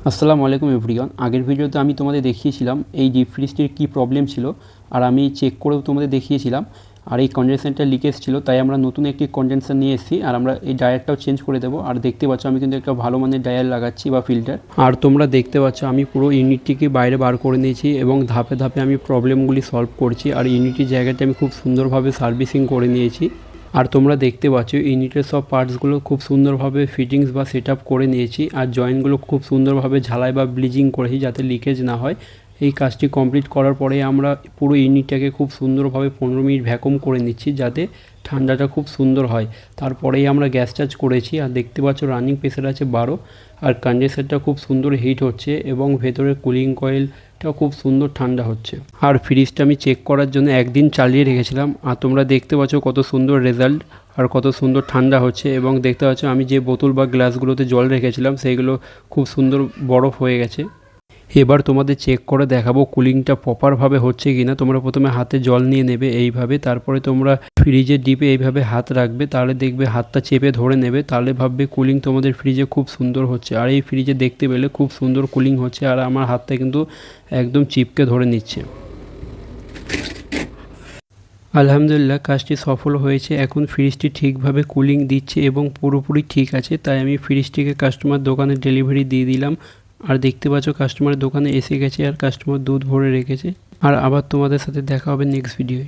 আসসালামু আলাইকুম এভরিওয়ান। আগের ভিডিওতে আমি তোমাদের দেখিয়েছিলাম এই ডিপ ফ্রিজটির কী প্রবলেম ছিল, আর আমি চেক করেও তোমাদের দেখিয়েছিলাম। আর এই কনডেনসারটা লিকেজ ছিল, তাই আমরা নতুন একটি কনডেনসার নিয়ে এসেছি, আর আমরা এই ডায়ারটাও চেঞ্জ করে দেবো। আর দেখতে পাচ্ছ আমি কিন্তু একটা ভালো মানের ডায়ার লাগাচ্ছি বা ফিল্টার। আর তোমরা দেখতে পাচ্ছ আমি পুরো ইউনিটটিকে বাইরে বার করে নিয়েছি এবং ধাপে ধাপে আমি প্রবলেমগুলি সলভ করছি। আর ইউনিটির জায়গাটা আমি খুব সুন্দরভাবে সার্ভিসিং করে নিয়েছি। আর তোমরা দেখতে পাচ্ছ ইউনিটের সব পার্টসগুলো খুব সুন্দরভাবে ফিটিংস বা সেট আপ করে নিয়েছি। আর জয়েন্টগুলো খুব সুন্দরভাবে ঝালাই বা ব্লিচিং করেছি যাতে লিকেজ না হয়। এই কাজটি কমপ্লিট করার পরে আমরা পুরো ইউনিটটাকে খুব সুন্দরভাবে 15 মিনিট ভ্যাকুম করে নিচ্ছি যাতে ঠান্ডাটা খুব সুন্দর হয়। তারপরেই আমরা গ্যাস চার্জ করেছি। আর দেখতে পাচ্ছ রানিং প্রেসার আছে 12। আর কন্ডেন্সারটা খুব সুন্দর হিট হচ্ছে এবং ভেতরে কুলিং কয়েলটা খুব সুন্দর ঠান্ডা হচ্ছে। আর ফ্রিজটা আমি চেক করার জন্য একদিন চালিয়ে রেখেছিলাম। আর তোমরা দেখতে পাচ্ছ কত সুন্দর রেজাল্ট আর কত সুন্দর ঠান্ডা হচ্ছে। এবং দেখতে পাচ্ছ আমি যে বোতল বা গ্লাসগুলোতে জল রেখেছিলাম সেইগুলো খুব সুন্দর বরফ হয়ে গেছে। এবার তোমাদের চেক করে দেখাবো কুলিংটা প্রপারভাবে হচ্ছে কিনা। তোমরা প্রথমে হাতে জল নিয়ে নেবে এইভাবে, তারপরে তোমরা ফ্রিজের ডিপে এইভাবে হাত রাখবে, তাহলে দেখবে হাতটা চেপে ধরে নেবে, তাহলে ভাববে কুলিং তোমাদের ফ্রিজে খুব সুন্দর হচ্ছে। আর এই ফ্রিজে দেখতে পেলে খুব সুন্দর কুলিং হচ্ছে। আর আমার হাতটা কিন্তু একদম চিপকে ধরে নিচ্ছে। আলহামদুলিল্লাহ কাজটি সফল হয়েছে। এখন ফ্রিজটি ঠিকভাবে কুলিং দিচ্ছে এবং পুরোপুরি ঠিক আছে, তাই আমি ফ্রিজটিকে কাস্টমার দোকানে ডেলিভারি দিয়ে দিলাম। আর দেখতে পাচ্ছ কাস্টমারের দোকানে এসে গেছে আর কাস্টমার দুধ ভরে রেখেছে। আর আবার তোমাদের সাথে দেখা হবে নেক্সট ভিডিওয়।